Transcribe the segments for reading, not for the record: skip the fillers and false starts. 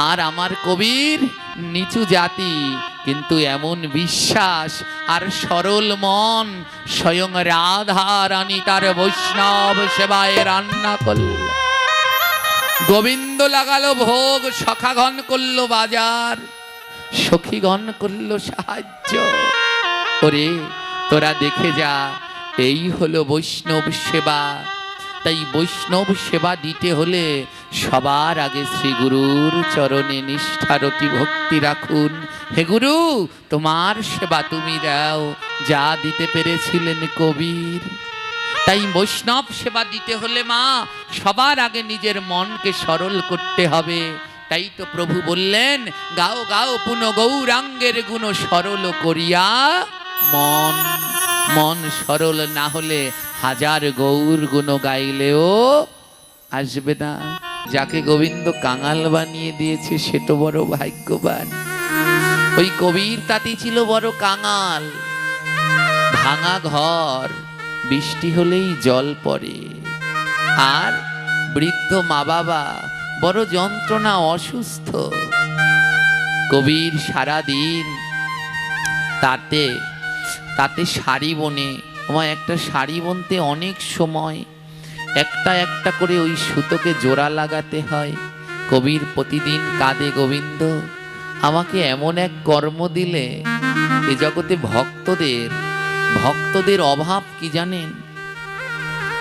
আর আমার কবির নিচু জাতি, কিন্তু এমন বিশ্বাস আর সরল মন, স্বয়ং রাধা রানী তার বৈষ্ণব সেবায় রান্না করল। গোবিন্দ লাগালো ভোগ, সখাগণ করলো বাজার, সখীগণ করলো সাহায্য। ওরে তোরা দেখে যা, এই হলো বৈষ্ণব সেবা। তাই বৈষ্ণব সেবা দিতে হলে সবার আগে শ্রী গুরুর চরণে নিষ্ঠারতি ভক্তি রাখুন। হে গুরু, তোমার সেবা তুমি দাও, যা দিতে পেরেছিলেন কবির। তাই বৈষ্ণব সেবা দিতে হলে মা সবার আগে নিজের মনকে সরল করতে হবে। তাই তো প্রভু বললেন, গাও গাও পুন গৌরাঙ্গের গুণ সরল করিয়া মন। মন সরল না হলে হাজার গৌর গুণ গাইলেও আসবে না। যাকে গোবিন্দ কাঙাল বানিয়ে দিয়েছে সে তো বড় ভাগ্যবান। ওই কবির তাতি ছিল বড় কাঙাল, ভাঙা ঘর, বৃষ্টি হলেই জল পড়ে, আর বৃদ্ধ মা বাবা বড় যন্ত্রণা, অসুস্থ। কবির সারাদিন তাতে তাতে শাড়ি বনে। আমার একটা শাড়ি বুনতে অনেক সময়, একটা একটা করে ওই সুতোকে জোড়া লাগাতে হয়। কবির প্রতিদিন কাঁদে, গোবিন্দ আমাকে এমন এক কর্ম দিলে। এ জগতে ভক্তদের অভাব কি জানেন?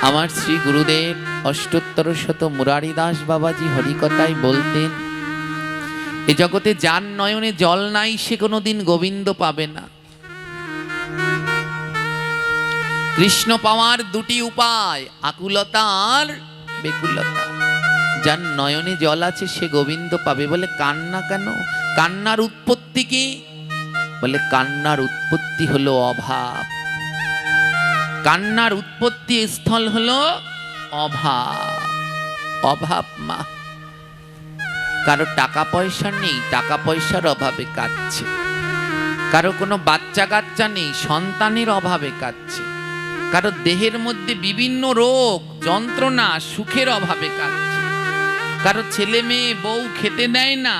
আমার শ্রী গুরুদেব অষ্টোত্তর শত মুরারি দাস বাবাজি হরিকথায় বলতেন, এ জগতে যার নয়নে জল নাই সে কোনোদিন গোবিন্দ পাবে না। কৃষ্ণ পাওয়ার দুটি উপায়, আকুলতা আর বেকুলতা। যার নয়নে জল আছে সে গোবিন্দ পাবে। বলে কান্না কেন? কান্নার উৎপত্তি কি? বলে কান্নার উৎপত্তি হলো অভাব। কান্নার উৎপত্তি স্থল হলো অভাব। অভাব মা, কারো টাকা পয়সা নেই, টাকা পয়সার অভাবে কাঁদছে। কারো কোনো বাচ্চা কাচ্চা নেই, সন্তানের অভাবে কাঁদছে। কারো দেহের মধ্যে বিভিন্ন রোগ যন্ত্রণা, সুখের অভাবে কাঁদছে। কারো ছেলে মেয়ে বউ খেতে দেয় না,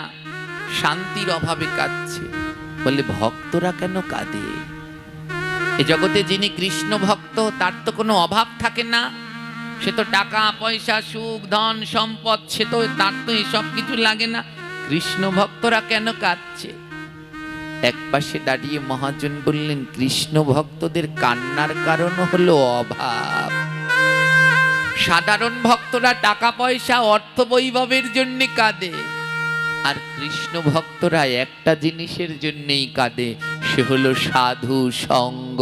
শান্তির অভাবে কাঁদছে। বলে ভক্তরা কেন কাঁদে? এ জগতে যিনি কৃষ্ণ ভক্ত তার তো কোনো অভাব থাকে না। সে তো টাকা পয়সা, সুখ ধন সম্পদ, সে তো তার তো এসব কিছু লাগে না। কৃষ্ণ ভক্তরা কেন কাঁদছে? এক পাশে দাঁড়িয়ে মহাজন বললেন, কৃষ্ণ ভক্তদের কান্নার কারণ হলো অভাব। সাধারণ ভক্তরা টাকা পয়সা, অর্থ বৈভবের জন্য কাঁদে, আর কৃষ্ণ ভক্তরা একটা জিনিসের জন্যই কাঁদে, সে হলো সাধু সঙ্গ।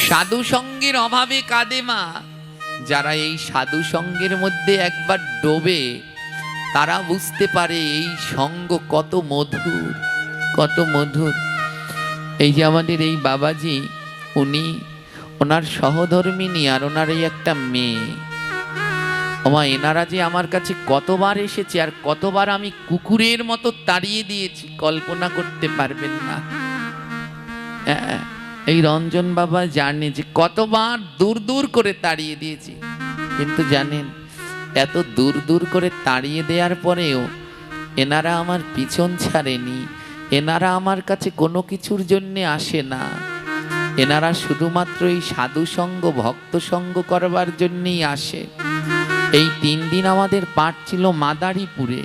সাধু সঙ্গের অভাবে কাঁদে মা। যারা এই সাধু সঙ্গের মধ্যে একবার ডোবে তারা বুঝতে পারে এই সঙ্গ কত মধুর, কত মধুর। এই যে আমাদের এই বাবাজি, ওনার সহধর্মিনী আর ওনার এই একটা মেয়ে, এনারা যে আমার কাছে কতবার এসেছে আর কতবার আমি কুকুরের মতো তাড়িয়ে দিয়েছি কল্পনা করতে পারবেন না। এই রঞ্জন বাবা জানে যে কতবার দূর দূর করে তাড়িয়ে দিয়েছি। কিন্তু জানেন, এত দূর দূর করে তাড়িয়ে দেওয়ার পরেও এনারা আমার পিছন ছাড়েনি। এনারা আমার কাছে কোনো কিছুর জন্যে আসে না। এনারা শুধুমাত্র এই সাধু সঙ্গ, ভক্ত সঙ্গ করবার জন্যেই আসে। এই 3 দিন আমাদের পাঠ ছিল মাদারীপুরে।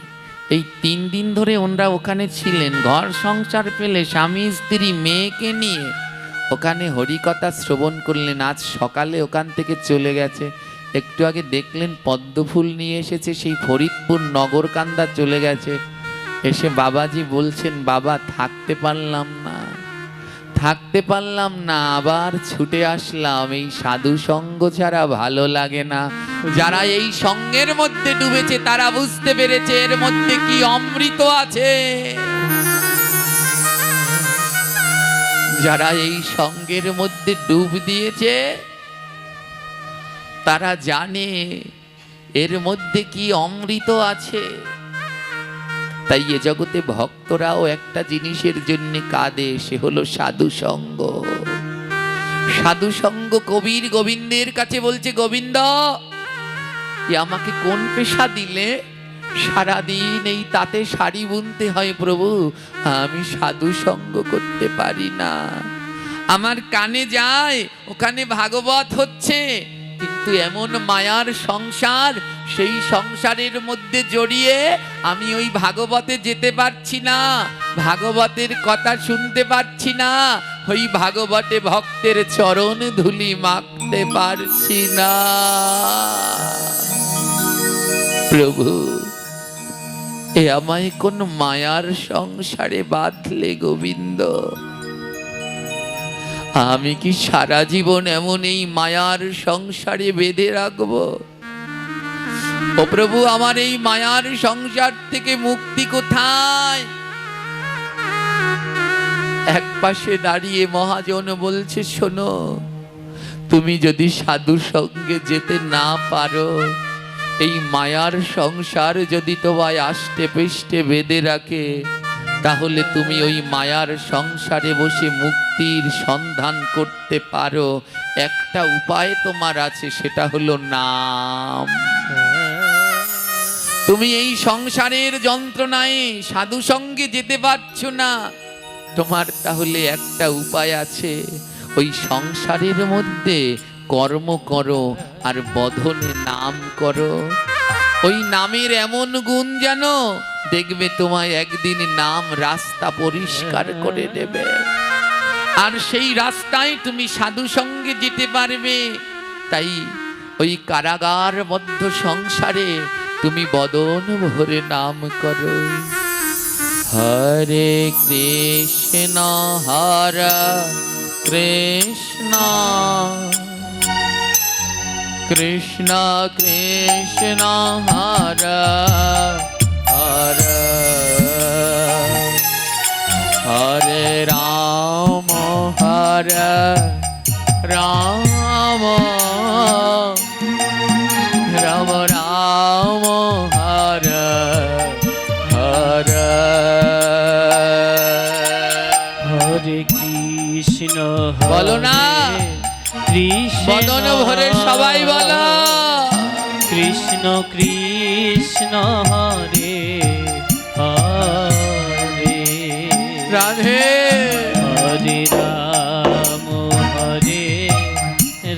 এই 3 দিন ধরে ওনারা ওখানে ছিলেন, ঘর সংসার পেলে স্বামী স্ত্রী মেয়েকে নিয়ে ওখানে হরিকথা শ্রবণ করলেন। আজ সকালে ওখান থেকে চলে গেছে। একটু আগে দেখলেন পদ্মফুল নিয়ে এসেছে, সেই ফরিদপুর নগরকান্দা চলে গেছে। এসে বাবাজি বলছেন, বাবা থাকতে পারলাম না, আবার ছুটে আসলাম। এই সাধু সঙ্গ ছাড়া ভালো লাগে না। যারা এই সঙ্গের মধ্যে ডুবেছে তারা বুঝতে পেরেছে এর মধ্যে কি অমৃত আছে। যারা এই সঙ্গের মধ্যে ডুব দিয়েছে তারা জানে এর মধ্যে কি অমৃত আছে। তাই এ জগতে ভক্তরাও একটা জিনিসের জন্য কাঁদে, সে হলো সাধু সঙ্গ। সাধু সঙ্গ। কবির গোবিন্দের কাছে বলছে, গোবিন্দ আমাকে কোন পেশা দিলে? সারাদিন এই তাতে শাড়ি বুনতে হয় প্রভু, আমি সাধু সঙ্গ করতে পারি না। আমার কানে যায় ওখানে ভাগবত হচ্ছে, কিন্তু এমন মায়ার সংসার, সেই সংসারের মধ্যে জড়িয়ে আমি ওই ভাগবতে যেতে পারছি না, ভাগবতের কথা শুনতে পারছি না, ওই ভাগবতে ভক্তের চরণ ধুলি মাখতে পারছি না। প্রভু, এ আমায় কোন মায়ার সংসারে বাঁধলে গোবিন্দ? আমি কি সারা জীবন এমন এই মায়ার সংসারে বেঁধে রাখবো? ও প্রভু, আমার এই মায়ার সংসার থেকে মুক্তি কোথায়? এক পাশে দাঁড়িয়ে মহাজন বলছে, শোনো, তুমি যদি সাধু সঙ্গে যেতে না পারো, এই মায়ার সংসার যদি তোমায় আষ্টে পৃষ্ঠে বেঁধে রাখে, তাহলে তুমি ওই মায়ার সংসারে বসে মুক্তির সন্ধান করতে পারো। একটা উপায় তোমার আছে, সেটা হলো নাম। তুমি এই সংসারের যন্ত্রণায় সাধু সঙ্গে যেতে পারছো না, তোমার তাহলে একটা উপায় আছে, ওই সংসারের মধ্যে কর্ম করো আর বদনে নাম করো। ওই নামের এমন গুণ জানো, দেখবে তোমায় একদিন নাম রাস্তা পরিষ্কার করে দেবে, আর সেই রাস্তায় তুমি সাধু সঙ্গে যেতে পারবে। তাই ওই কারাগারবদ্ধ সংসারে তুমি বদন ভরে নাম করো, হরে কৃষ্ণ হরে কৃষ্ণ কৃষ্ণ কৃষ্ণ হরে হরে হরে রাম হরে রাম রাম রাম হরে হরে হরে কৃষ্ণ বলো না, কৃষ্ণ বদন ভরে সবাই বলো, কৃষ্ণ কৃষ্ণ হরে হরে রাধে হরে রাম হরে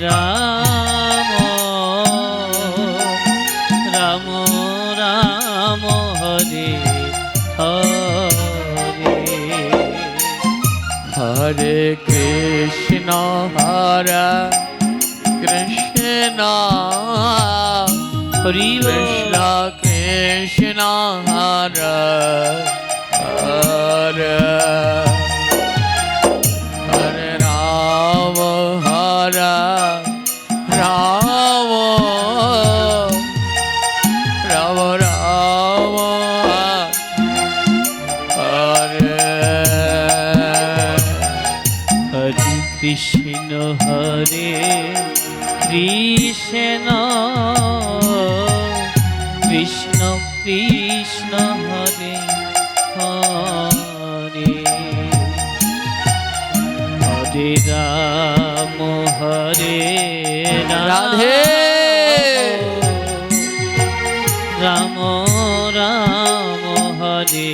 রাম রাম রাম হরে হরে হরে কৃষ্ণ হরে কৃষ্ণ হরি কৃষ্ণ কৃষ্ণ হরে হরে হরে রাম হরে রাম রাম রাম হরে হরে কৃষ্ণ হরে কৃষ্ণ কৃষ্ণ কৃষ্ণ হরে হরে হরে রাম হরে রাধে রাম রাম হরে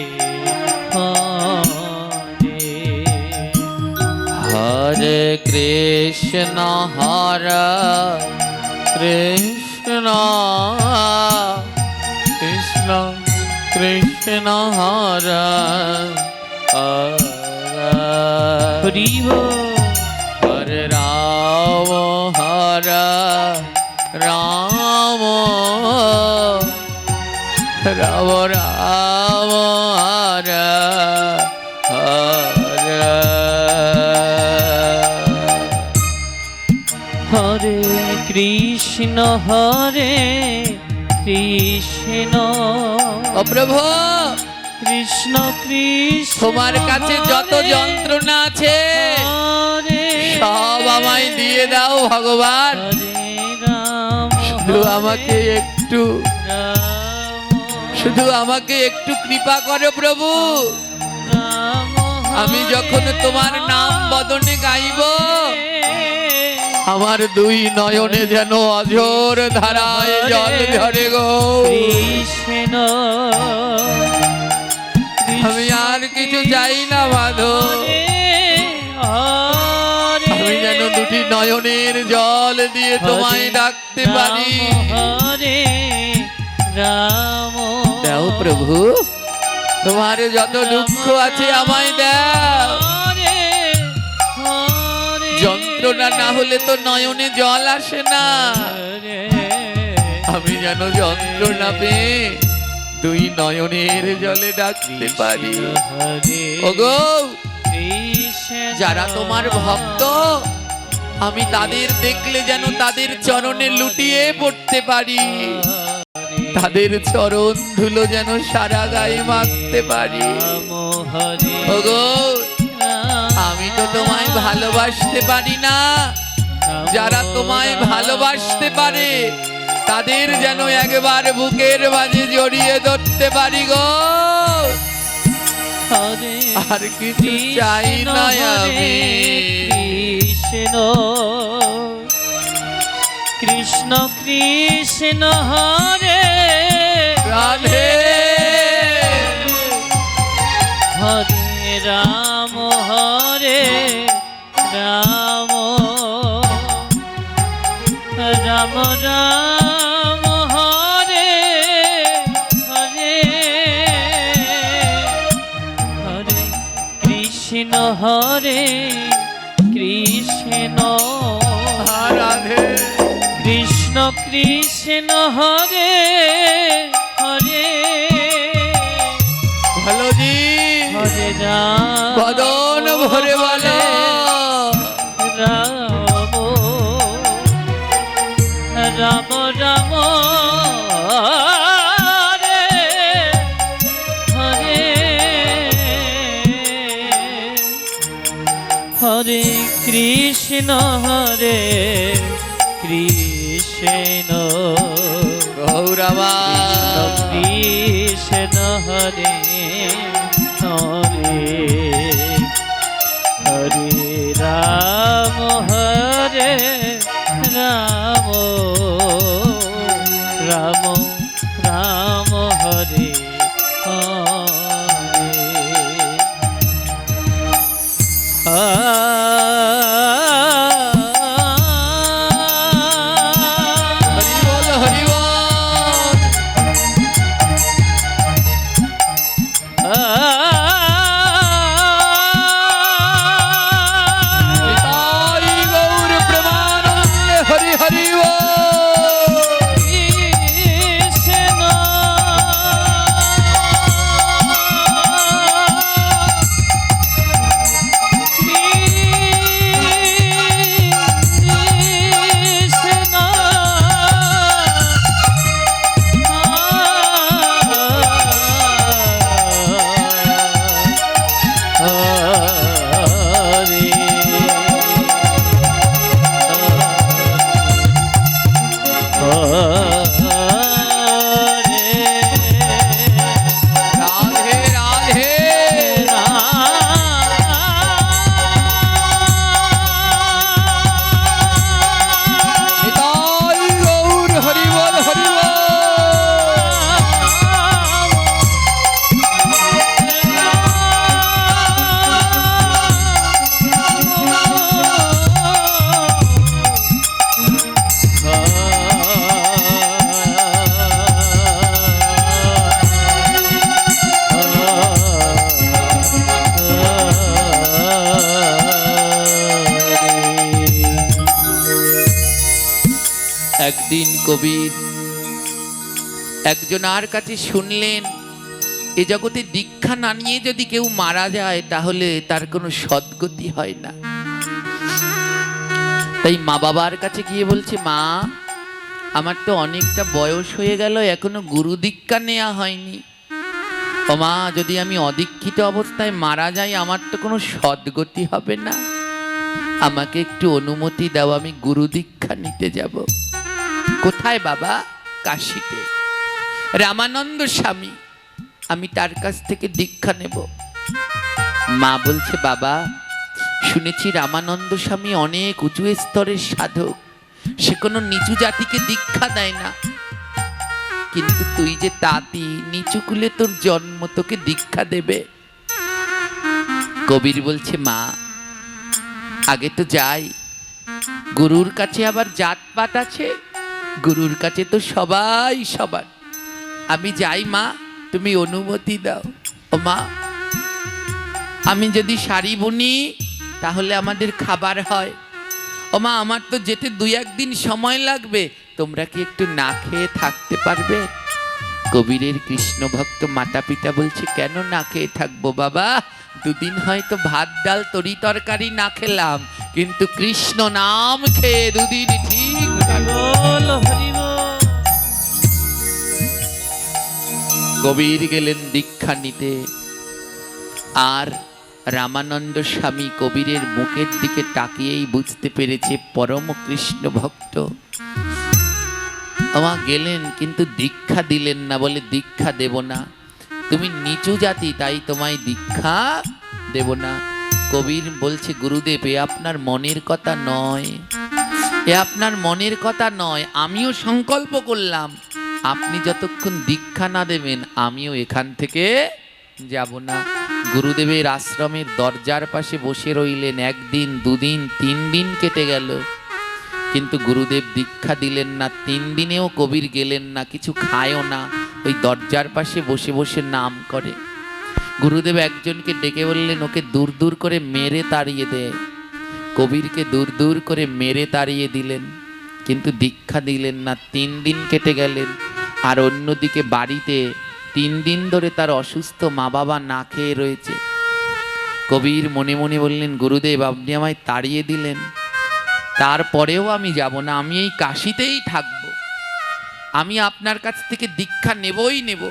হরে হরে কৃষ্ণ হরে কৃষ্ণ কৃষ্ণ কৃষ্ণ হরে হরে হরি বল হরে রাম হরে রাম রাম রাম হরে হরে হরে কৃষ্ণ হরে কৃষ্ণ ও প্রভু, কৃষ্ণ কৃষ্ণ তোমার কাছে যত যন্ত্রণা আছে হরে সব আমায় দিয়ে দাও ভগবান, হরে রাম শুধু আমাকে একটু শুধু আমাকে একটু কৃপা করো প্রভু। রাম আমি যখন তোমার নাম বদনে গাইব, আমার দুই নয়নে যেন অঝোর ধারায় জল ঝরে গো। কৃষ্ণ আমি আর কিছু চাই না মাধব, আমি যেন দুটি নয়নের জল দিয়ে তোমায় ডাকতে পারি। হরে রাম দাও প্রভু, তোমার যত দুঃখ আছে আমায় দাও। হরে হরে যন্ত্রণা না হলে তো নয়নে জল আসে না। হরে আমি যেন যন্ত্রণা পেয়ে দুই নয়নের জলে ডাকতে পারি। হরে ওগো, কৃষ্ণ যারা তোমার ভক্ত, আমি তাদের দেখলে যেন তাদের চরণে লুটিয়ে পড়তে পারি, তাদের চরণ ধুলো যেন সারা গায়ে মাখতে পারি। ওগো, আমি তো তোমায় ভালোবাসতে পারি না, যারা তোমায় ভালোবাসতে পারে তাদের যেন একবার বুকের মাঝে জড়িয়ে ধরতে পারি গো। আর কিছু চাই না আমি। কৃষ্ণ কৃষ্ণ কৃষ্ণ হরে রাধে হরে রাম হরে রাম রাম রাম হরে হরে হরে কৃষ্ণ হরে কৃষ্ণ রাধে কৃষ্ণ কৃষ্ণ হরে হরে ভালো জি হরে রাম বদন ভরে বলো রাম রাম রাম হরে হরে হরে কৃষ্ণ হরে কৃষ্ণ গৌরবা কৃষ্ণ হরে হরে হরে রাম হরে রাম রাম রাম হরে হরি বল হরি বল। নিতাই গৌর প্রেমানন্দে হরি হরি বল। রাধে রাধে নিতাই গৌর হরি বল হরি বল। একদিন কবির একজনার কাছে শুনলেন, এ জগতে দীক্ষা না নিয়ে যদি কেউ মারা যায় তাহলে তার কোনো সদ্গতি হয় না। তাই মা বাবার কাছে গিয়ে বলছে, মা আমার তো অনেকটা বয়স হয়ে গেল, এখনো গুরু দীক্ষা নেওয়া হয়নি। ও মা, যদি আমি অদীক্ষিত অবস্থায় মারা যাই আমার তো কোনো সদ্গতি হবে না, আমাকে একটু অনুমতি দাও, আমি গুরু দীক্ষা নিতে যাব। কোথায় বাবা? কাশীতে রামানন্দ স্বামী, আমি তার কাছ থেকে দীক্ষা নেব। মা বলছে, বাবা শুনেছি রামানন্দ স্বামী অনেক উঁচু স্তরের সাধক, সে কোনো নিচু জাতিকে দীক্ষা দেয় না। কিন্তু তুই যে তাঁতি, নিচু কুলে তোর জন্ম, তোকে দীক্ষা দেবে? কবির বলছে, মা আগে তো যাই, গুরুর কাছে আবার জাতপাত আছে, গুরুর কাছে তো সবাই সবার। আমি যাই মা, তুমি অনুমতি দাও। ও মা, আমি যদি শাড়ি বুনি তাহলে আমাদের খাবার হয়। ও মা, আমার তো যেতে 2-1 দিন সময় লাগবে, তোমরা কি একটু না খেয়ে থাকতে পারবে? কবিরের কৃষ্ণ ভক্ত মাতা পিতা বলছে, কেন না খেয়ে থাকবো বাবা? 2 দিন হয়তো ভাত ডাল তরি তরকারি না খেলাম, কিন্তু কৃষ্ণ নাম খেয়ে 2 দিন ঠিক বল হরি বল। কবির গেলেন দীক্ষা নিতে। আর রামানন্দ স্বামী কবিরের মুখের দিকে তাকিয়েই বুঝতে পেরেছে পরম কৃষ্ণ ভক্ত। আমা গেলেন, কিন্তু দীক্ষা দিলেন না, বলে দীক্ষা দেব না, তুমি নিচু জাতি, তাই তোমায় দীক্ষা দেব না। কবির বলছে, গুরুদেব এ আপনার মনের কথা নয়, এ আপনার মনের কথা নয়। আমিও সংকল্প করলাম, আপনি যতক্ষণ দীক্ষা না দেবেন আমিও এখান থেকে যাব না। গুরুদেবের আশ্রমের দরজার পাশে বসে রইলেন। 1 দিন 2 দিন 3 দিন কেটে গেল, কিন্তু গুরুদেব দীক্ষা দিলেন না। 3 দিনেও কবির গেলেন না, কিছু খায়ও না, ওই দরজার পাশে বসে বসে নাম করে। গুরুদেব একজনকে ডেকে বললেন, ওকে দূর দূর করে মেরে তাড়িয়ে দে। কবিরকে দূর দূর করে মেরে তাড়িয়ে দিলেন, কিন্তু দীক্ষা দিলেন না। 3 দিন কেটে গেলেন। আর অন্যদিকে বাড়িতে 3 দিন ধরে তার অসুস্থ মা বাবা না খেয়ে রয়েছে। কবির মনে মনে বললেন, গুরুদেব আপনি আমায় তাড়িয়ে দিলেন, তারপরেও আমি যাব না, আমি এই কাশিতেই থাকব, আমি আপনার কাছ থেকে দীক্ষা নেবই নেব।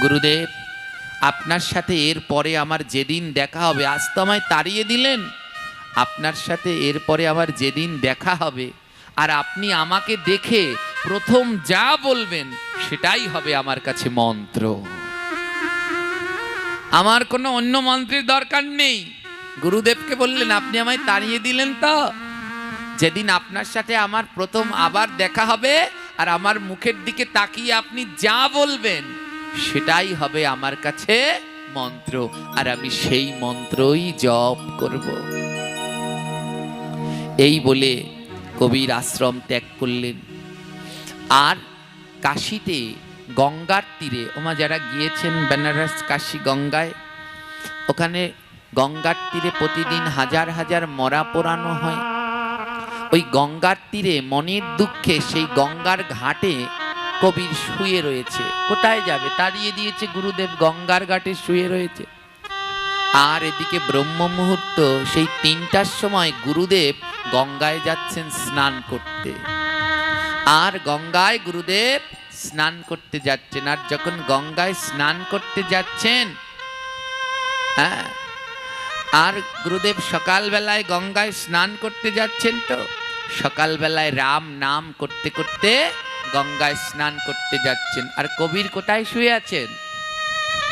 গুরুদেব আপনার সাথে এর পরে আমার যেদিন দেখা হবে, আজ তো আমায় তাড়িয়ে দিলেন, আপনার সাথে এর পরে আমার যেদিন দেখা হবে আর আপনি আমাকে দেখে প্রথম যা বলবেন সেটাই হবে আমার কাছে মন্ত্র, আমার কোনো অন্য মন্ত্রের দরকার নেই। গুরুদেবকে বললেন, আপনি আমায় তাড়িয়ে দিলেন, তো যেদিন আপনার সাথে আমার প্রথম আবার দেখা হবে আর আমার মুখের দিকে তাকিয়ে আপনি যা বলবেন সেটাই হবে আমার কাছে মন্ত্র, আর আমি সেই মন্ত্রই জপ করব। এই বলে কবির আশ্রম ত্যাগ করলেন। আর কাশীতে গঙ্গার তীরে, ওমা যারা গিয়েছেন বেনারস কাশী গঙ্গায়, ওখানে গঙ্গার তীরে প্রতিদিন হাজার হাজার মরা পোড়ানো হয়। ওই গঙ্গার তীরে মনের দুঃখে সেই গঙ্গার ঘাটে কবির শুয়ে রয়েছে। কোথায় যাবে, তাড়িয়ে দিয়েছে গুরুদেব, গঙ্গার ঘাটে শুয়ে রয়েছে। আর এদিকে ব্রহ্ম মুহূর্ত, সেই 3টার সময় গুরুদেব গঙ্গায় যাচ্ছেন স্নান করতে। আর গঙ্গায় গুরুদেব স্নান করতে যাচ্ছেন। আর যখন গঙ্গায় স্নান করতে যাচ্ছেন, হ্যাঁ, আর গুরুদেব সকালবেলায় গঙ্গায় স্নান করতে যাচ্ছেন, তো সকালবেলায় রাম নাম করতে করতে গঙ্গায় স্নান করতে যাচ্ছেন। আর কবির কোথায় শুয়ে আছেন?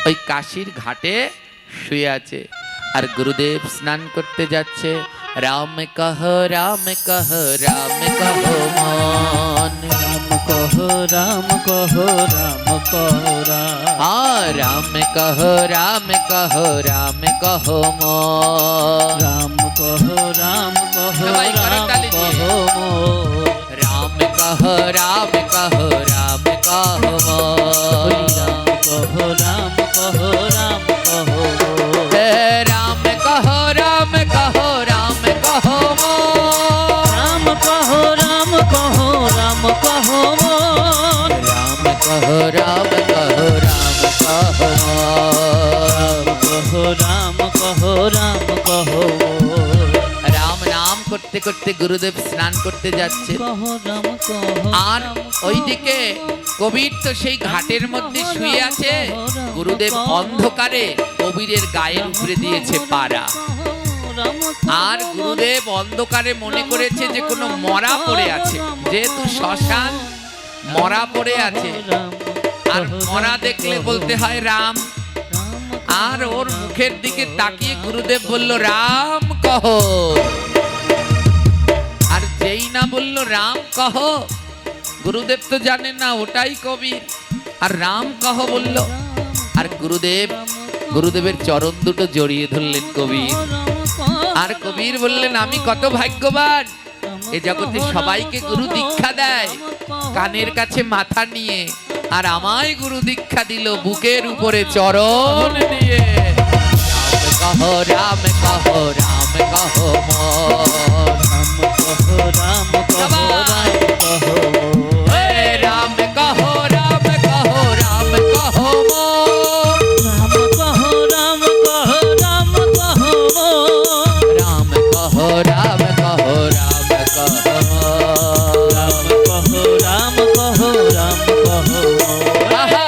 ওই কাশীর ঘাটে শুয়ে আছে। আর গুরুদেব স্নান করতে যাচ্ছে। রাম কহ রাম কহ রাম কহ মন, রাম কহ রাম কহ রাম কহ রাম কহ রাম কহ রাম কহ মন, রাম কহ রাম কহ সবাই করতালি রাম দিয়ে। কহ মোর। রাম কহ রাম কহ রাম কহ হরি মন, রাম কহ রাম কহ রাম কহ মোর। রাম কহ রাম কহ রাম কহ মন, রাম কহ রাম কহ রাম কহ মোর। রাম কহ রাম কহ রাম কহ মন। কহ রাম কহ রাম কহ মোর। রাম নাম করতে করতে গুরুদেব স্নান করতে যাচ্ছে। কহ রাম কহ আর ওইদিকে কবির তো সেই ঘাটের মধ্যে শুয়ে আছে। গুরুদেব অন্ধকারে কবিরের গায়ের উপরে দিয়েছে পাড়া। আর গুরুদেব অন্ধকারে মনে করেছে যে কোনো মরা পড়ে আছে, যেহেতু শ্মশান, মরা পড়ে আছে। আর মরা দেখলে বলতে হয় রাম। আর ওর মুখের দিকে তাকিয়ে গুরুদেব বলল, রাম কহ। আর যেই না বলল রাম কহ, গুরুদেব তো জানেন না ওটাই কবির। আর রাম কহ বলল, আর গুরুদেবের চরণ দুটো জড়িয়ে ধরলেন কবির। আর কবির বললেন, আমি কত ভাগ্যবান, এ জগতে সবাইকে গুরু দীক্ষা দেয় কানের কাছে মাথা নিয়ে, আর আমায় গুরু দীক্ষা দিল বুকের উপরে চরণ দিয়ে। রাম কহ, রাম কহ, রাম কহ মোর। রাম কহ, রাম কহ, এ রাম কহ, রাম কহ, রাম কহ মোর। রাম কহ, রাম কহ, রাম কহ মোর। রাম কহ, রাম কহ, রাম কহ মোর। রাম কহ, রাম কহ, রাম কহ মোর। আহা,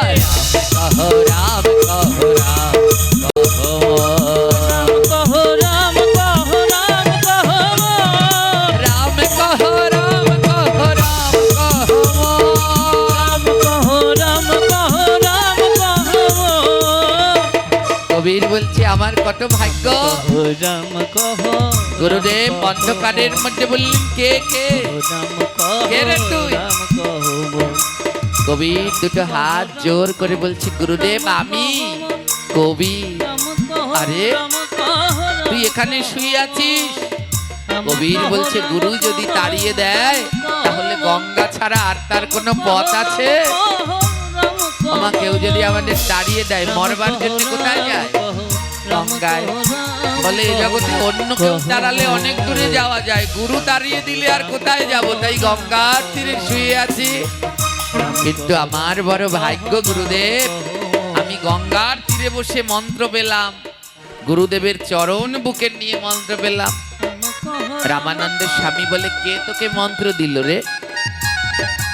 রাম কহ, রাম কহ, রাম কহ মোর। রাম কহ, রাম কহ, রাম কহ মোর। রাম কহ, রাম কহ, রাম কহ মোর। রাম কহ, রাম কহ, রাম কহ মোর। কবির বলছে, আমার কত ভাগ্য। রাম কহ, গুরুদেব অন্ধকারের মধ্যে বললেন, কে কে? রাম কহ, কে রে তুই? রাম কহ মোর। কবির দুটো হাত জোর করে বলছে, গুরুদেব আমি কবি। রাম কহ, আরে, রাম কহ, তুই এখানে শুয়ে আছিস? রাম কবির কহ, বলছে, রাম গুরু যদি কহ, তাড়িয়ে দেয় তাহলে গঙ্গা ছাড়া আর তার কোনো পথ আছে? রাম কহ, আমা কেউ যদি আমাদের তাড়িয়ে দেয় রাম মরবার কহ, জন্য কোথায় যায়? রাম কহ, রাম গঙ্গায়। কহ, রাম বলে এই কহ, জগতে অন্য কেউ তাড়ালে অনেক দূরে যাওয়া যায়, গুরু তাড়িয়ে দিলে আর কোথায় যাব? তাই গঙ্গার তীরে শুয়ে আছি। কিন্তু আমার বড় ভাগ্য গুরুদেব, আমি গঙ্গার তীরে বসে মন্ত্র পেলাম, গুরুদেবের চরণ বুকে নিয়ে মন্ত্র পেলাম। রামানন্দের স্বামী বলে, কে তোকে মন্ত্র দিল রে?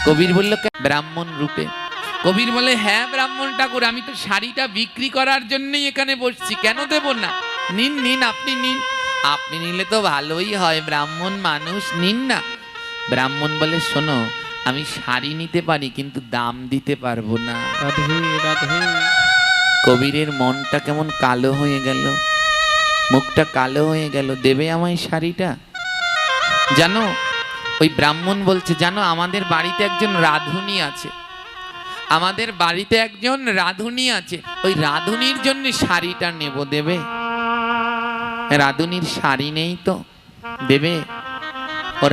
কবির বলল, ব্রাহ্মণ রূপে। কবির বলে, হ্যাঁ ব্রাহ্মণ ঠাকুর, আমি তো শাড়িটা বিক্রি করার জন্যই এখানে বসছি, কেন দেব না? নিন নিন, আপনি নিন। আপনি নিলে তো ভালোই হয়, ব্রাহ্মণ মানুষ, নিন না। ব্রাহ্মণ বলে, শোনো, আমি শাড়ি নিতে পারি কিন্তু দাম দিতে পারবো না। রাধে রাধে। কবিরের মনটা কেমন কালো হয়ে গেল, মুখটা কালো হয়ে গেল। দেবে আমায় শাড়িটা? জানো, ওই ব্রাহ্মণ বলছে, জানো আমাদের বাড়িতে একজন রাঁধুনি আছে, আমাদের বাড়িতে একজন রাঁধুনি আছে, ওই রাঁধুনির জন্য শাড়িটা নেব, দেবে? রাঁধুনির শাড়ি নেই তো, দেবে? ও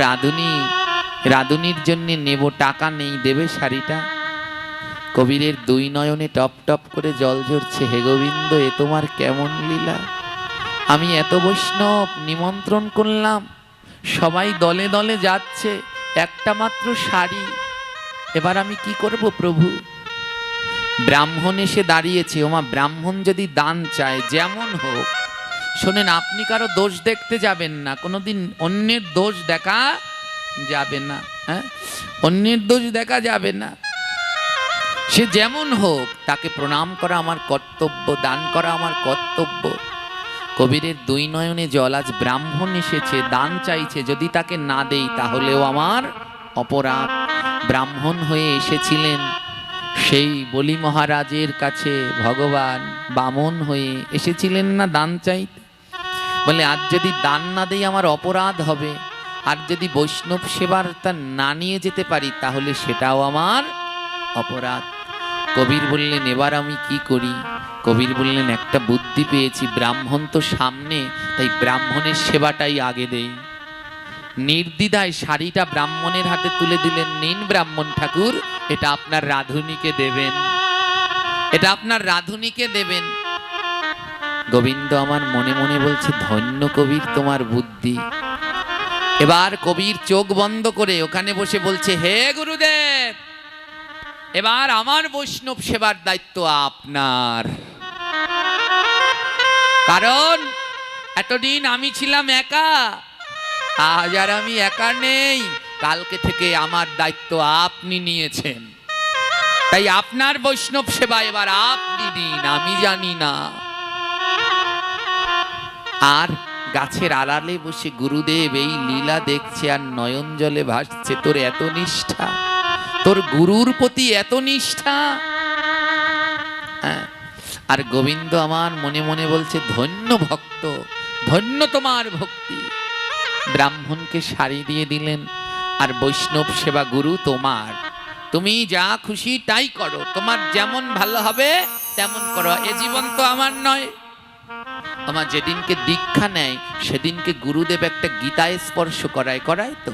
রাঁধুনির জন্য নেব, টাকা নেই, দেবে শাড়িটা? কবিরের দুই নয়নে টপ টপ করে জল ঝরছে। হে গোবিন্দ, এ তোমার কেমন লীলা! আমি এত বৈষ্ণব নিমন্ত্রণ করলাম, সবাই দলে দলে যাচ্ছে, একটা মাত্র শাড়ি, এবার আমি কি করব প্রভু? ব্রাহ্মণ এসে দাঁড়িয়েছে। ওমা, ব্রাহ্মণ যদি দান চায় যেমন হোক, শোনেন, আপনি কারো দোষ দেখতে যাবেন না, কোনোদিন অন্যের দোষ দেখা যাবে না। হ্যাঁ, অন্যের দোষ দেখা যাবে না। সে যেমন হোক তাকে প্রণাম করা আমার কর্তব্য, দান করা আমার কর্তব্য। কবিরের দুই নয়নে জল। আজ ব্রাহ্মণ এসেছে, দান চাইছে, যদি তাকে না দেই তাহলেও আমার অপরাধ। ব্রাহ্মণ হয়ে এসেছিলেন সেই বলি মহারাজের কাছে, ভগবান বামন হয়ে এসেছিলেন না দান চাইতে। বলে, আজ যদি দান না দেই আমার অপরাধ হবে, আর যদি বৈষ্ণব সেবার তা না নিয়ে যেতে পারি তাহলে সেটাও আমার অপরাধ। কবির বললেন, এবার আমি কি করি? কবির বললেন, একটা বুদ্ধি পেয়েছি, ব্রাহ্মণ তো সামনে, তাই ব্রাহ্মণের সেবাটাই আগে দেই। নির্দ্বিধায় শাড়িটা ব্রাহ্মণের হাতে তুলে দিলেন। নিন ব্রাহ্মণ ঠাকুর, এটা আপনার রাঁধুনিকে দেবেন, এটা আপনার রাঁধুনিকে দেবেন। গোবিন্দ আমার মনে মনে বলছে, ধন্য কবির তোমার বুদ্ধি। এবার কবির চোখ বন্ধ করে ওখানে বসে বলছে, হে গুরুদেব, এবার আমার বৈষ্ণব সেবার দায়িত্ব আপনার। কারণ এতদিন আমি ছিলাম একা, আজ আর আমি একা নেই, কালকে থেকে আমার দায়িত্ব আপনি নিয়েছেন, তাই আপনার বৈষ্ণব সেবা এবার আপনি দিন, আমি জানি না। আর গাছের আড়ালে বসে গুরুদেব এই লীলা দেখছে আর নয়ন জলে ভাসছে। তোর এত নিষ্ঠা, তোর গুরুর প্রতি এত নিষ্ঠা। আর গোবিন্দ আমার মনে মনে বলছে, ধন্য ভক্ত, ধন্য তোমার ভক্তি। ব্রাহ্মণকে শাড়ি দিয়ে দিলেন, আর বৈষ্ণব সেবা গুরু তোমার, তুমি যা খুশি তাই করো, তোমার যেমন ভালো হবে তেমন করো, এ জীবন তো আমার নয়। আমার যেদিনকে দীক্ষা নেয় সেদিনকে গুরুদেব একটা গীতা স্পর্শ করায় তো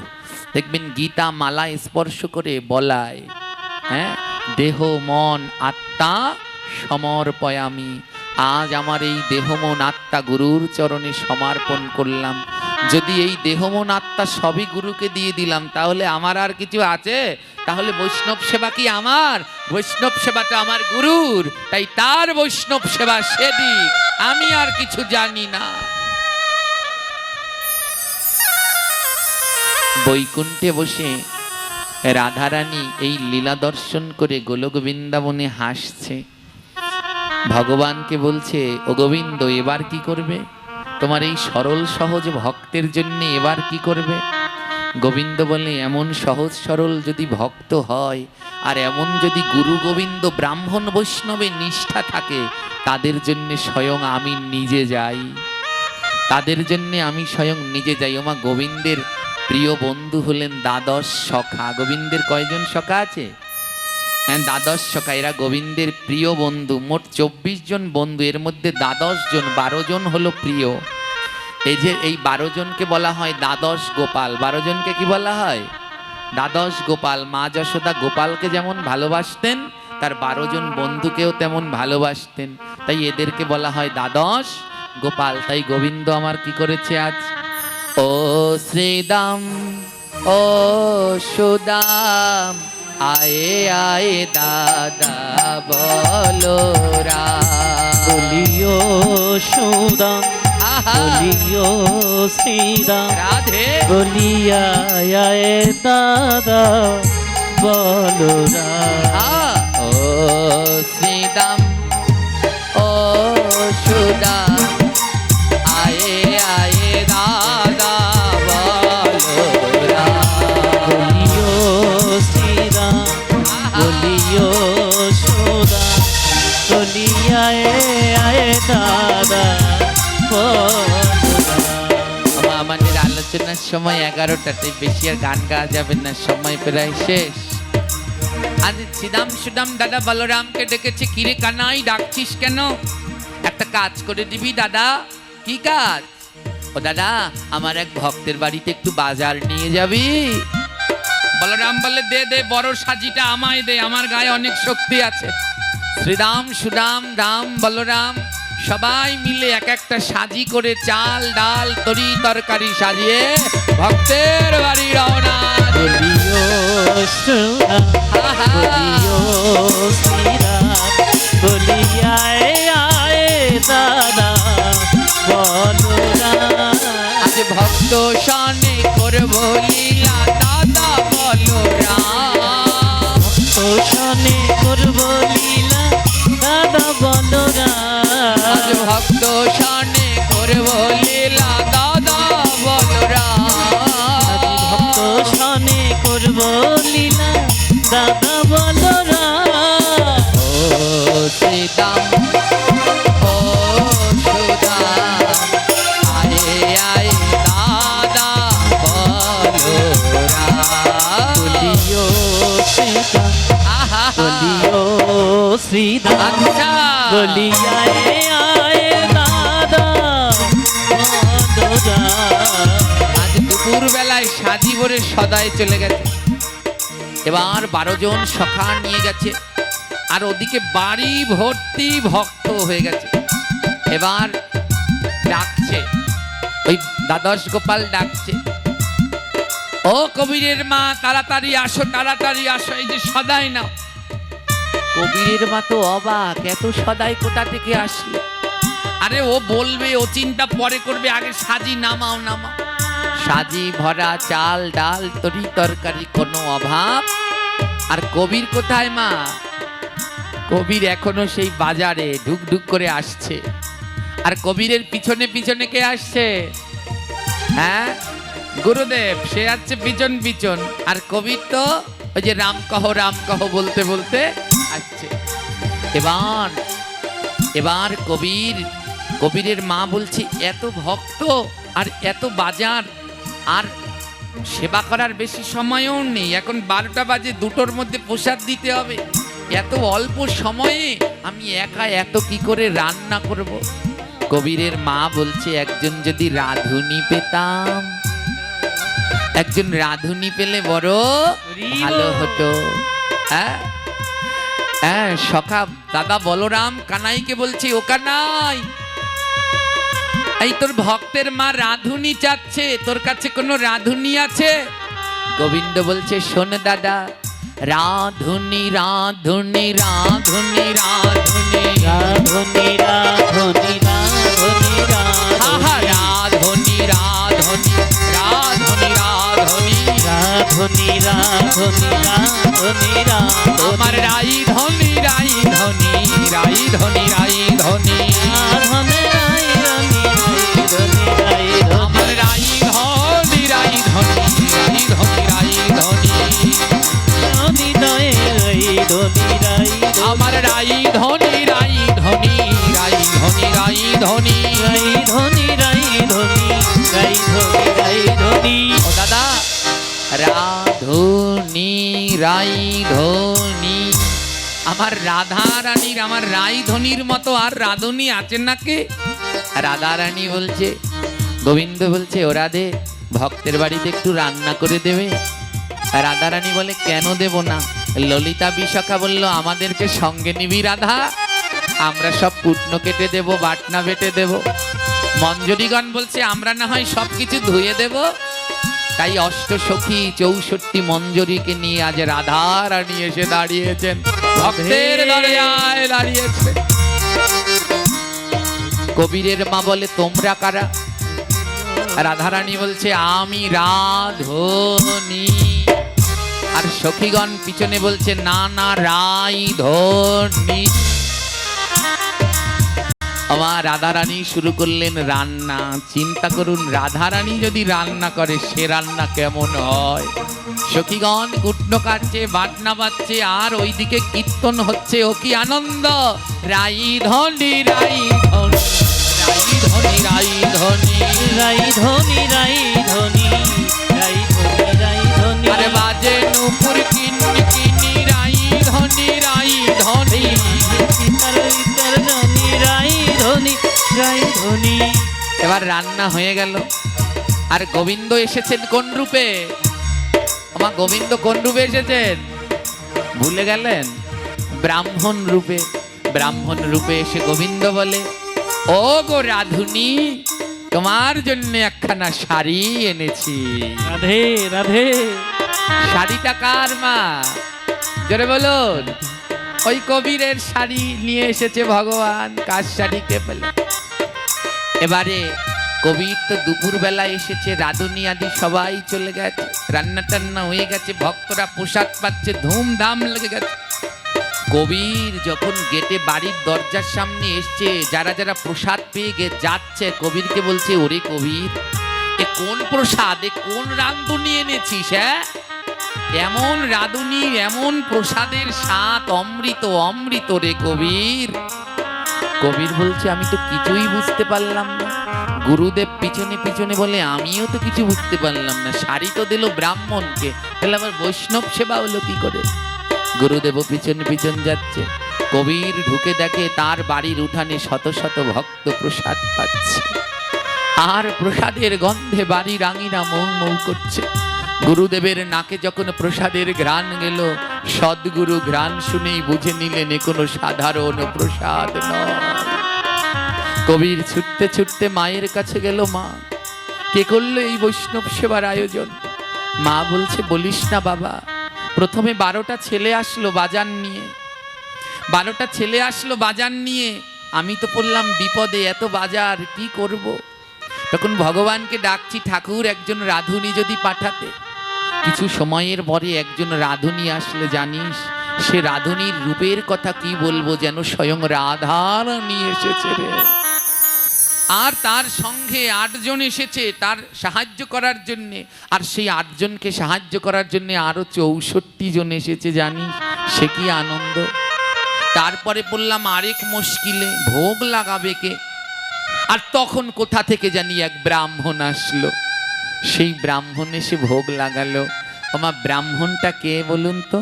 দেখবেন, গীতা মালা স্পর্শ করে বলায়, হ্যাঁ, দেহ মন আত্মা সমর্পয়ামি, আজ আমার এই দেহ মন আত্মা গুরুর চরণে সমর্পণ করলাম। যদি এই দেহ মন আত্মা সবই গুরুকে দিয়ে দিলাম, তাহলে আমার আর কিছু আছে? তাহলে বৈষ্ণব সেবা কি আমার? বৈষ্ণব সেবাটা আমার গুরুর, তাই তার বৈষ্ণব সেবা সে দিক, আমি আর কিছু জানি না। বৈকুণ্ঠে বসে রাধারানী এই লীলা দর্শন করে গোলক বৃন্দাবনে হাসছে। ভগবানকে বলছে, ও গোবিন্দ, এবার কি করবে? তোমার এই সরল সহজ ভক্তের জন্য এবার কি করবে? গোবিন্দ বলে, এমন সহজ সরল যদি ভক্ত হয়, আর এমন যদি গুরু গোবিন্দ ব্রাহ্মণ বৈষ্ণবে নিষ্ঠা থাকে, তাদের জন্য স্বয়ং আমি নিজে যাই, তাদের জন্য আমি স্বয়ং নিজে যাই। ওমা, গোবিন্দের প্রিয় বন্ধু হলেন দ্বাদশ সখা। গোবিন্দের কয়জন সখা আছে? হ্যাঁ, দ্বাদশ সখা, এরা গোবিন্দের প্রিয় বন্ধু। মোট 24 জন বন্ধু, এর মধ্যে দ্বাদশ জন, 12 জন হলো প্রিয়। এই যে এই 12 জনকে বলা হয় দ্বাদশ গোপাল। 12 জনকে কি বলা হয়? দ্বাদশ গোপাল। মা যশোদা গোপালকে যেমন ভালোবাসতেন, তার 12 জন বন্ধুকেও তেমন ভালোবাসতেন, তাই এদেরকে বলা হয় দ্বাদশ গোপাল। তাই গোবিন্দ আমার কি করেছে আজ? ও শ্রীদাম, ও সুদাম, আয়ে আয়ে দাদা বলো রাম। বলিও সুদাম, আহা, বলিও শ্রীদাম, রাধে, বলিয়া আয়ে দাদা বলো রাম। ও শ্রীদাম, ও সুদাম, আয়ে আয়ে দাদা বলো রাম। বলিও শ্রীদাম, আহা, বলিও সুদাম, বলিয়া আয়ে দাদা বলো রাম। আমাদের আলোচনার সময় 11টাতে, বেশি আর গান গাওয়া যাবে না, সময় প্রায় শেষ। আজ শ্রীদাম সুদাম দাদা বলরামকে ডেকেছে। কিরে কানাই, ডাকছিস কেন? একটা কাজ করে দিবি দাদা। কি কাজ? ও দাদা, আমার এক ভক্তের বাড়িতে একটু বাজার নিয়ে যাবি। বলরাম বলে, দে দে, বড় সাজিটা আমায় দে, আমার গায়ে অনেক শক্তি আছে। শ্রীরাম সুদাম রাম বলরাম সবাই মিলে এক একটা সাজি করে চাল ডাল তরি তরকারি সাজিয়ে ভক্তের বাড়ি রওনা। বলিও সুদাম, বলিও শ্রীরাম, বলিয়া আয়ে দাদা বলো রাম। আজ ভক্ত শানে করবো লীলা দাদা বলো রাম। তো শনে করব লীলা দাদা বলো আজ রাম। ভক্ত শানে করবো লীলা দাদা বলো আজ ভক্ত রাম। শনে করব লীলা দাদা বলো রাম। ও শ্রীদাম, ও সুদাম, আয়ে আয়ে দাদা বলো রাম। বলিও শ্রীদাম, আহা, বলিও শ্রীদাম, আচ্ছা, বলিয়া আয়ে দাদা বলো রাম। আজ দুপুর বেলায় সাজি ভরে সদায় চলে গেছে। এবার 12 জন সখা নিয়ে গেছে, আর ওদিকে বাড়ি ভর্তি ভক্ত হয়ে গেছে। এবার ডাকছে, ওই দ্বাদশ গোপাল ডাকছে, ও কবিরের মা, তাড়াতাড়ি আসো, তাড়াতাড়ি আসো, এই যে সদাই নাও। কবিরের মা তো অবাক, এত সদাই কোথা থেকে আসলো? আরে ও বলবে, ও চিন্তা পরে করবে, আগে সাজি নামাও নামাও। সাজি ভরা চাল ডাল তরি তরকারি, কোনো অভাব। আর কবির কোথায় মা? কবির এখনো সেই বাজারে ঢুক ঢুক করে আসছে। আর কবিরের পিছনে পিছনে কে আসছে? হ্যাঁ, গুরুদেব, সে আসছে পিছন পিছন। আর কবির তো ওই যে রাম কহ বলতে বলতে আসছে। এবার কবিরের মা বলছে এত ভক্ত আর এত বাজার, আর সেবা করার বেশি সময়ও নেই, এখন 12টা বাজে, 2টোর মধ্যে প্রসাদ দিতে হবে, এত অল্প সময়ে আমি একা এত কি করে রান্না করব। কবিরের মা বলছে একজন যদি রাঁধুনি পেতাম, একজন রাঁধুনি পেলে বড় ভালো হতো। হ্যাঁ হ্যাঁ, সখা দাদা বলরাম কানাইকে বলছে, ও কানাই, এই তোর ভক্তের মা রাঁধুনি চাচ্ছে, তোর কাছে কোনো রাঁধুনি আছে? গোবিন্দ বলছে, শোন দাদা, রাঁধুনি রাঁধুনি রাঁধুনি রাঁধুনি রাধুনি রাধুনি রাধুনি আহা, রাঁধুনি রাঁধুনি রাঁধুনি রাঁধুনি রাধুনি রাধুনি রাধুনি রাধুনি আমার রাই ধনি রাই ধনি রাই ধনি রাই ধনি রাধনে রাই রানি রাই ধনি রাই আমার রাই ধনি রাই ধনি রাই ধনি রাই ধনি ধনি দয়ে রাই ধনি রাই আমার রাই ধনি রাই ধনি রাই ধনি রাই ধনি রাই ধনি রাই ধনি রাই ধনি রাই ধনি ও দাদা, রাধুনি রাই ধনি, আমার রাধা রানীর, আমার রাই ধনির মতো আর রাধুনি আছেন নাকি? রাধা রানী বলছে, গোবিন্দ বলছে, ও রাধে, ভক্তের বাড়িতে একটু রান্না করে দেবে? রাধা রানী বলে, কেন দেব না? ললিতা বিশাখা বলল, আমাদেরকে সঙ্গে নিবি রাধা, আমরা সব কুটনো কেটে দেব, বাটনা বেটে দেব। মঞ্জরীগণ বলছে, আমরা না হয় সব কিছু ধুয়ে দেব। তাই অষ্টসখী 64 মঞ্জরীকে নিয়ে আজ রাধা রানী এসে দাঁড়িয়েছেন, ভক্তের দরজায় দাঁড়িয়েছে। কবিরের মা বলে, তোমরা কারা? রাধারানী বলছে, আমি রাধুনি। আর সখীগণ পিছনে বলছে, না না, রাই ধনি। আমার রাধারানী শুরু করলেন রান্না। চিন্তা করুন, রাধারানী যদি রান্না করে সে রান্না কেমন হয়। সখীগণ কুটনো কাটছে, বাটনা বাজছে, আর ওইদিকে কীর্তন হচ্ছে। ও কি আনন্দ! রাই ধনি রাই ধনি রাই ধনি রাই ধনি রাই ধনি রাই ধনি রাই ধনি রাই ধনি আরে বাজে নুপুর কিন্নি কিন্নি রাই ধনি রাই ধনি ইতর ইতর ধনি রাই ধনি রাই ধনি। এবার রান্না হয়ে গেল। আর গোবিন্দ এসেছেন কোন রূপে? আমার গোবিন্দ কোন রূপে এসেছেন ভুলে গেলেন? ব্রাহ্মণ রূপে। ব্রাহ্মণ রূপে এসে গোবিন্দ বলে, ও গো রাধুনি, তোমার জন্য একখানা শাড়ি এনেছি। রাধে রাধে। শাড়িটা কার মা? জোরে বলুন। ওই কবিরের শাড়ি নিয়ে এসেছে ভগবান। কার শাড়ি কে পেল? এবারে কবির তো দুপুর বেলা এসেছে, রাধুনি আদি সবাই চলে গেছে, রান্না টান্না হয়ে গেছে, ভক্তরা প্রসাদ পাচ্ছে, ধুমধাম লেগে গেছে। কবির যখন গেটে বাড়ির দরজার সামনে এসছে, যারা যারা প্রসাদ পেয়ে যাচ্ছে, কবিরকে বলছে, ওরে কবির, এ কোন প্রসাদ, এ কোন রাঁধুনি এনেছিস? হ্যাঁ, এমন রাঁধুনি, এমন প্রসাদের স্বাদ, অমৃত অমৃত রে কবির। কবির বলছে, আমি তো কিছুই বুঝতে পারলাম না। গুরুদেব পিছনে পিছনে বলে, আমিও তো কিছু বুঝতে পারলাম না। শাড়ি তো দিল ব্রাহ্মণকে, তাহলে আবার বৈষ্ণব সেবা হলো কি করে? গুরুদেব পিছন পিছন যাচ্ছে। কবির ঢুকে দেখে তার বাড়ির উঠানে শত শত ভক্ত প্রসাদ পাচ্ছে, আর প্রসাদের গন্ধে বাড়ির আঙিনা মৌ মৌ করছে। গুরুদেবের নাকে যখন প্রসাদের ঘ্রাণ গেল, সদ্গুরু ঘ্রাণ শুনেই বুঝে নিলেন এ কোনো সাধারণ প্রসাদ নয়। কবির ছুটতে ছুটতে মায়ের কাছে গেল। মা, কে করলো এই বৈষ্ণব সেবার আয়োজন? মা বলছে, বলিস না বাবা, প্রথমে 12টা ছেলে আসলো বাজার নিয়ে। 12টা ছেলে আসলো বাজার নিয়ে, আমি তো পড়লাম বিপদে, এত বাজার কি করব। তখন ভগবানকে ডাকছি, ঠাকুর একজন রাঁধুনি যদি পাঠাতে। কিছু সময়ের পরে একজন রাঁধুনি আসলে, জানিস সে রাঁধুনির রূপের কথা কি বলবো, যেন স্বয়ং রাধারানী এসেছে রে। আর তার সঙ্গে 8 জন এসেছে তার সাহায্য করার জন্যে, আর সেই 8 জনকে সাহায্য করার জন্যে আরো 64 জন এসেছে, জানিস সে কি আনন্দ। তারপরে বললাম আরেক মুশকিলে, ভোগ লাগাবে কে? আর তখন কোথা থেকে জানি এক ব্রাহ্মণ আসলো, সেই ব্রাহ্মণ এসে ভোগ লাগালো। ওমা ব্রাহ্মণটা কে বলুন তো?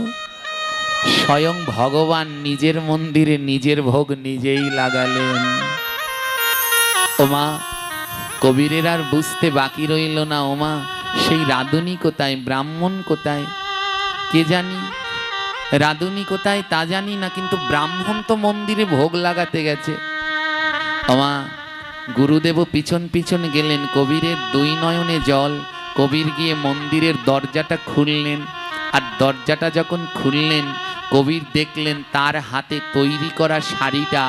স্বয়ং ভগবান নিজের মন্দিরে নিজের ভোগ নিজেই লাগালেন। ওমা কবিরের আর বুঝতে বাকি রইল না, ওমা সেই রাধুনী কোথায়, ব্রাহ্মণ কোথায়? কে জানি রাধুনী কোথায় তা জানি না, কিন্তু ব্রাহ্মণ তো মন্দিরে ভোগ লাগাতে গেছে। ওমা গুরুদেব পিছন পিছন গেলেন, কবিরের দুই নয়নে জল। কবির গিয়ে মন্দিরের দরজাটা খুললেন, আর দরজাটা যখন খুললেন কবির দেখলেন তার হাতে তৈরি করা শাড়িটা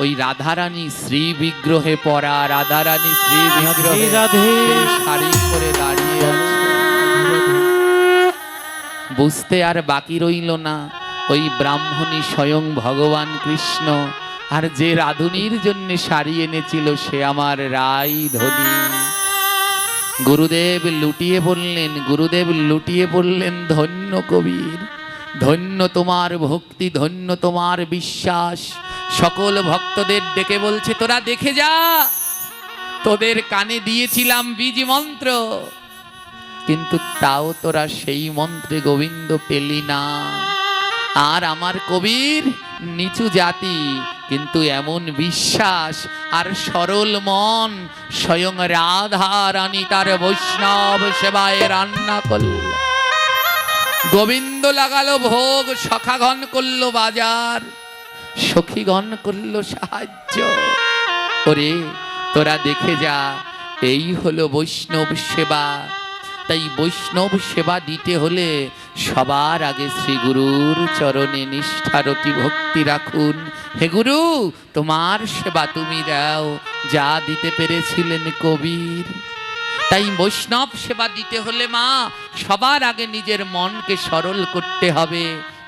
ওই রাধারানী শ্রী বিগ্রহে পরা, রাধারানী শ্রী বিগ্রহে শাড়ি পরে দাঁড়িয়ে আছে। বুঝতে আর বাকি রইল না, ওই ব্রাহ্মণী স্বয়ং ভগবান কৃষ্ণ। আর যে রাধুনির জন্য শাড়ি এনেছিল সে আমার রাই ধনী। গুরুদেব লুটিয়ে পড়লেন, গুরুদেব লুটিয়ে পড়লেন, ধন্য কবির, ধন্য তোমার ভক্তি, ধন্য তোমার বিশ্বাস। সকল ভক্তদের ডেকে বলছে তোরা দেখে যা, তোদের কানে দিয়েছিলাম বীজ মন্ত্র, কিন্তু তাও তোরা সেই মন্ত্রে গোবিন্দ পেলি না। আর আমার কবির নিচু জাতি, কিন্তু এমন বিশ্বাস আর সরল মন, স্বয়ং রাধা রানী তার বৈষ্ণব সেবায় রান্না করল। গোবিন্দ লাগালো ভোগ, সখাগণ করলো বাজার, সখীগণ করলো সাহায্য। ওরে তোরা দেখে যা, এই হলো বৈষ্ণব সেবা। তাই বৈষ্ণব সেবা দিতে হলে সবার আগে শ্রী গুরুর চরণে নিষ্ঠারতি ভক্তি রাখুন। হে গুরু তোমার সেবা তুমি দাও, যা দিতে পেরেছিলেন কবির। তাই বৈষ্ণব সেবা দিতে হলে মা সবার আগে নিজের মনকে সরল করতে হবে।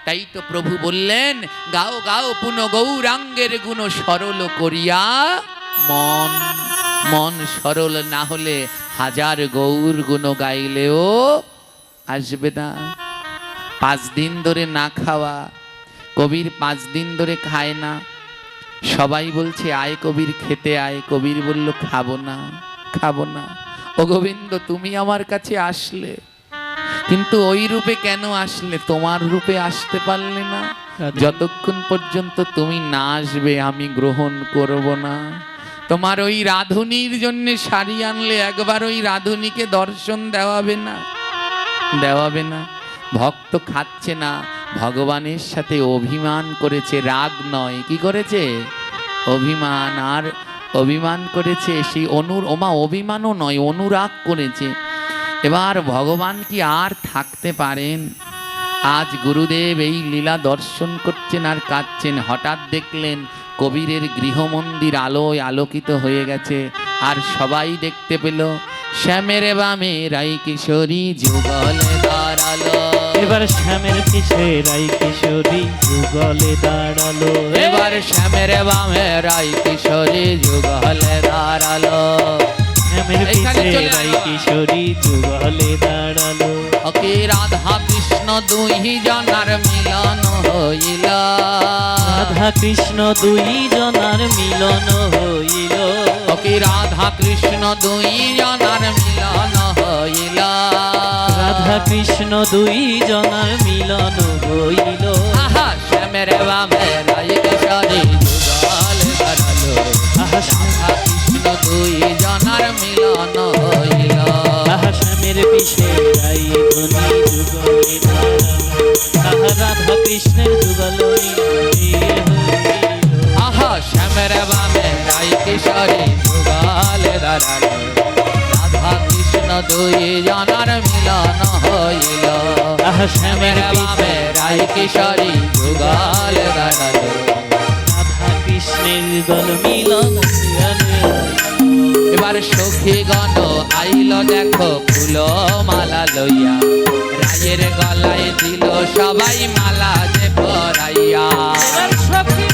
তাই তো প্রভু বললেন, গাও গাও পুন গৌরাঙ্গের গুণ সরল করিয়া মন। মন সরল না হলে হাজার গৌর গুণ গাইলেও আসবে না। 5 দিন ধরে না খাওয়া, কবির 5 দিন ধরে খায় না। সবাই বলছে আয় কবির খেতে আয়, কবির বলল খাবো না, খাবো না। ও গোবিন্দ তুমি আমার কাছে আসলে, কিন্তু ওই রূপে কেন আসলে? তোমার রূপে আসতে পারলে না। যতক্ষণ পর্যন্ত তুমি না আসবে আমি গ্রহণ করব না। তোমার ওই রাধুনির জন্য শাড়ি আনলে একবার ওই রাধুনিকে দর্শন দেওয়াবে না, দেওয়াবে না। ভক্ত খাচ্ছে না, ভগবানের সাথে অভিমান করেছে, রাগ নয়, কি করেছে? অভিমান। আর অভিমান করেছে সেই ওমা অভিমানও নয়, অনুরাগ করেছে। এবার ভগবান কি আর থাকতে পারেন? আজ গুরুদেব এই লীলা দর্শন করছেন আর কাঁদছেন। হঠাৎ দেখলেন কবিরের গৃহমন্দির আলোয় আলোকিত হয়ে গেছে, আর সবাই দেখতে পেল শ্যামের বামে রাই কিশোরী যুগলে দাঁড়ালো। এবার শ্যামের পিছে রাই কিশোরী যুগলে দাঁড়ালো। এবার শ্যামের বামে রাই কিশোরী যুগলে দাঁড়ালো। শ্যামের পিছে রাই কিশোরী যুগলে দাঁড়ালো। ওকে রাধা কৃষ্ণ দুই জনার মিলন হইল, রাধা কৃষ্ণ দুই জনার মিলন হইল। ওকে রাধা কৃষ্ণ দুই জনার মিলন হইল, রাধা কৃষ্ণ দুই জনার মিলন হইল। আহা শ্যামের বামে রাই কিশোরী যুগলে দাঁড়ালো। আহা রাধা কৃষ্ণ দুই জনার মিলন হইল। আহা শ্যামের পিছে রাই ধনী যুগলে দাঁড়ালো। আহা রাধা কৃষ্ণের যুগল আহা শ্যামের বামে রাই কিশোরী যুগলে দাঁড়ালো। রাধা কৃষ্ণ দুই জনার মিলন হইল। আহা শ্যামের বামে রাই কিশোরী যুগলে দাঁড়ালো। রাধা কৃষ্ণের যুগল মিলন। এবার সখী গণ আইল দেখো ফুল মালা লইয়া, রায়ের গলায় দিল সবাই মালা যে পরাইয়া। সখী